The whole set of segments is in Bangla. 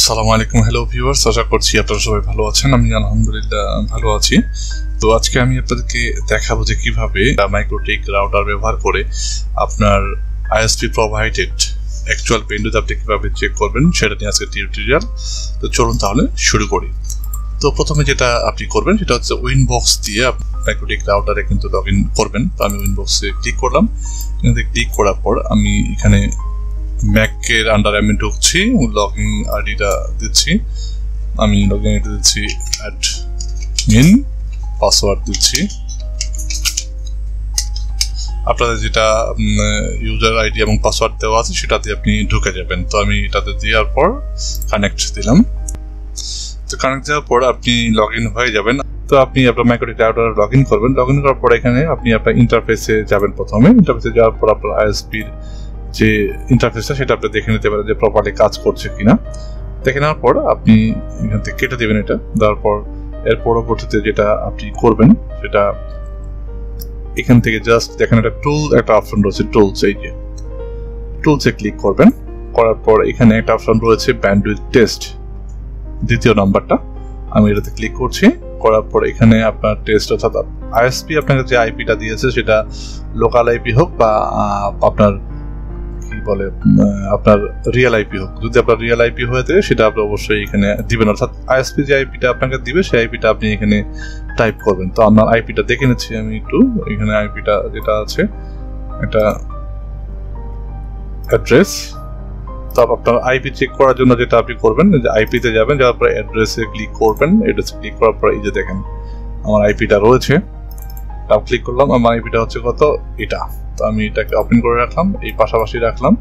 আসসালামু আলাইকুম, হ্যালো ভিউয়ার্স, আশা করছি আপনারা সবাই ভালো আছেন। আমি আলহামদুলিল্লাহ ভালো আছি। তো আজকে আমি আপনাদেরকে দেখাবো যে কিভাবে মাইক্রোটিক রাউটার ব্যবহার করে আপনার আইএসপি প্রোভাইডেড অ্যাকচুয়াল পেন্ডুইথ আপনি কিভাবে চেক করবেন সেটা নিয়ে আজকে টিউটোরিয়াল। তো চলুন তাহলে শুরু করি। তো প্রথমে যেটা আপনি করবেন সেটা হচ্ছে উইনবক্স দিয়ে মাইক্রোটিক রাউটারে কিন্তু লগ ইন করবেন। তো আমি উইনবক্সে ক্লিক করলাম। এখানে ক্লিক করার পর আমি এখানে ম্যাকের আন্ডারে আমি ঢুকছি, লগ ইন আইডিটা দিচ্ছি, আমি লগ ইন আইডি দিচ্ছি অ্যাডমিন, পাসওয়ার্ড দিচ্ছি। আপনাদের যেটা ইউজার আইডি এবং পাসওয়ার্ড দেওয়া আছে সেটা দিয়ে আপনি ঢুকে যাবেন। তো আমি এটাতে দেওয়ার পর কানেক্ট দিলাম। তো কানেক্ট দেওয়ার পর আপনি লগ ইন হয়ে যাবেন। তো আপনি আপনার মাইক্রোটিক রাউটারে লগ ইন করবেন। লগ ইন করার পর এখানে আপনি আপনার ইন্টারফেসে যাবেন। প্রথমে ইন্টারফেসে যাওয়ার পর আপনার আইএসপির যে ইন্টারফেসটা সেটা আপনি দেখে নিতে পারেন যে প্রপারলি কাজ করছে কিনা। দেখে নেওয়ার পর আপনি এখান থেকে কেটে দেবেন এটা। দেওয়ার পর এর পরবর্তীতে যেটা আপনি করবেন সেটা এখান থেকে জাস্ট দেখেন একটা অপশন রয়েছে টুলস, এই যে টুলসে ক্লিক করবেন। করার পর এখানে একটা অপশন রয়েছে ব্যান্ডউইথ টেস্ট, দ্বিতীয় নাম্বারটা, আমি এটাতে ক্লিক করছি। করার পর এখানে আপনার টেস্ট অর্থাৎ আইএসপি আপনাকে যে আইপিটা দিয়েছে সেটা লোকাল আইপি হোক বা আপনার কি বলে আপনার রিয়েল আইপি হোক, যদি আপনার রিয়েল আইপি হয়ে থাকে সেটা আপনি অবশ্যই এখানে দিবেন। অর্থাৎ আইএসপি যে আইপিটা আপনাকে দিবে সেই আইপিটা আপনি এখানে টাইপ করবেন। তো আমার আইপিটা দেখে নিচ্ছি আমি একটু। এখানে আইপিটা যেটা আছে এটা অ্যাড্রেস। তো আপনার আইপি চেক করার জন্য যেটা আপনি করবেন যে আইপিতে যাবেন, যাওয়ার পর অ্যাড্রেসে ক্লিক করবেন। অ্যাড্রেসে ক্লিক করার পর এই যে দেখেন আমার আইপিটা রয়েছে, তাও ক্লিক করলাম। আমার আইপিটা হচ্ছে কত, এটা। তো আমি এটাকে ওপেন করে রাখলাম, এই পাশাপাশি রাখলাম।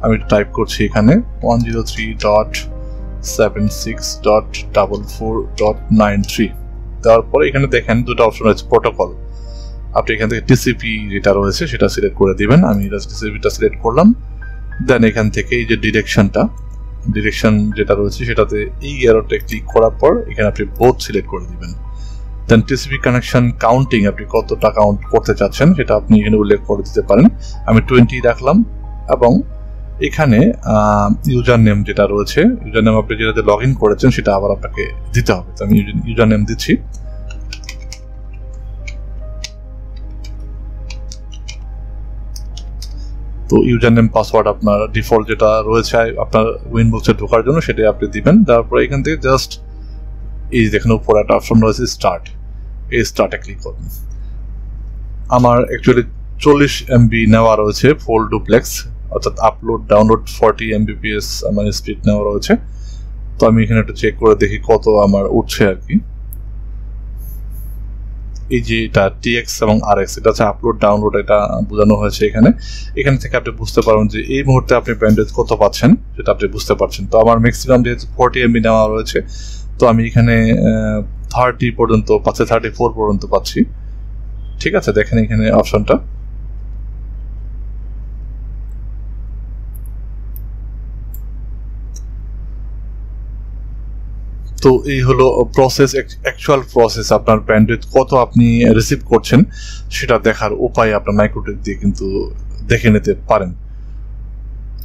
আমি টাইপ করছি এখানে 103.76.44.93। দেওয়ার পরে এখানে দেখেন দুটো অপশন রয়েছে, প্রোটোকল। আপনি এখান থেকে টিসিপি যেটা রয়েছে সেটা সিলেক্ট করে দিবেন। আমি টিসিপিটা সিলেক্ট করলাম। দেন এখান থেকে এই যে ডিরেকশন যেটা রয়েছে সেটাতে এই এরোতে ক্লিক করার পর এখানে আপনি বোথ সিলেক্ট করে দিবেন। দেন টিসিপি কানেকশন কাউন্টিং, আপনি কতটা কাউন্ট করতে চাচ্ছেন সেটা আপনি এখানে উল্লেখ করে দিতে পারেন। আমি 20 রাখলাম। এবং এখানে ইউজার নেম যেটা রয়েছে, ইউজার নেম আপনি যেটাতে লগ ইন করেছেন সেটা আবার আপনাকে দিতে হবে। তো আমি ইউজার নেম দিচ্ছি। তো ইউজার নেম পাসওয়ার্ড আপনার ডিফল্ট যেটা রয়েছে আপনার উইনবক্সে ঢোকার জন্য সেটাই আপনি দিবেন। তারপরে এখান থেকে জাস্ট এই দেখেন উপরে একটা অপশন রয়েছে স্টার্ট, এই স্টার্টে ক্লিক করবেন। আমার অ্যাকচুয়ালি 40 MB নেওয়া রয়েছে ফুল ডুপ্লেক্স, অর্থাৎ আপলোড ডাউনলোড 40 Mbps আমার স্পিড নেওয়া রয়েছে। তো আমি এখানে একটু চেক করে দেখি কত আমার উঠছে আর কি। এই যে এটা TX এবং RX, এটা হচ্ছে আপলোড ডাউনলোড, এটা বোঝানো হয়েছে এখানে। এখান থেকে আপনি বুঝতে পারবেন যে এই মুহূর্তে আপনি ব্যান্ডউইথ কত পাচ্ছেন সেটা আপনি বুঝতে পারছেন। তো আমার ম্যাক্সিমাম যেহেতু 40 MB নেওয়া রয়েছে, তো আমি এখানে 30 পর্যন্ত পাচ্ছি, 34 পর্যন্ত পাচ্ছি। ঠিক আছে, দেখেন এখানে অপশনটা। তো এই হলো প্রসেস, অ্যাকচুয়াল প্রসেস। আপনার ব্যান্ডউইথ কত আপনি রিসিভ করছেন সেটা দেখার উপায় আপনার মাইক্রোটিক দিয়ে কিন্তু দেখে নিতে পারেন।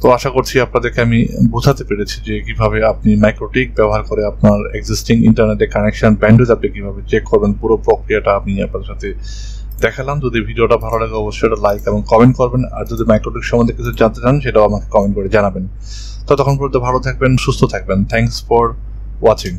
তো আশা করছি আপনাদেরকে আমি বোঝাতে পেরেছি যে কিভাবে আপনি মাইক্রোটিক ব্যবহার করে আপনার এক্সিস্টিং ইন্টারনেটে কানেকশন ব্যান্ডউইথ আপনি কিভাবে চেক করবেন, পুরো প্রক্রিয়াটা আমি আপনাদের সাথে দেখালাম। যদি ভিডিওটা ভালো লাগে অবশ্যই লাইক এবং কমেন্ট করবেন। আর যদি মাইক্রোটিক সম্বন্ধে কিছু জানতে চান সেটাও আমাকে কমেন্ট করে জানাবেন। ততক্ষণ পর্যন্ত ভালো থাকবেন, সুস্থ থাকবেন। Thanks for watching.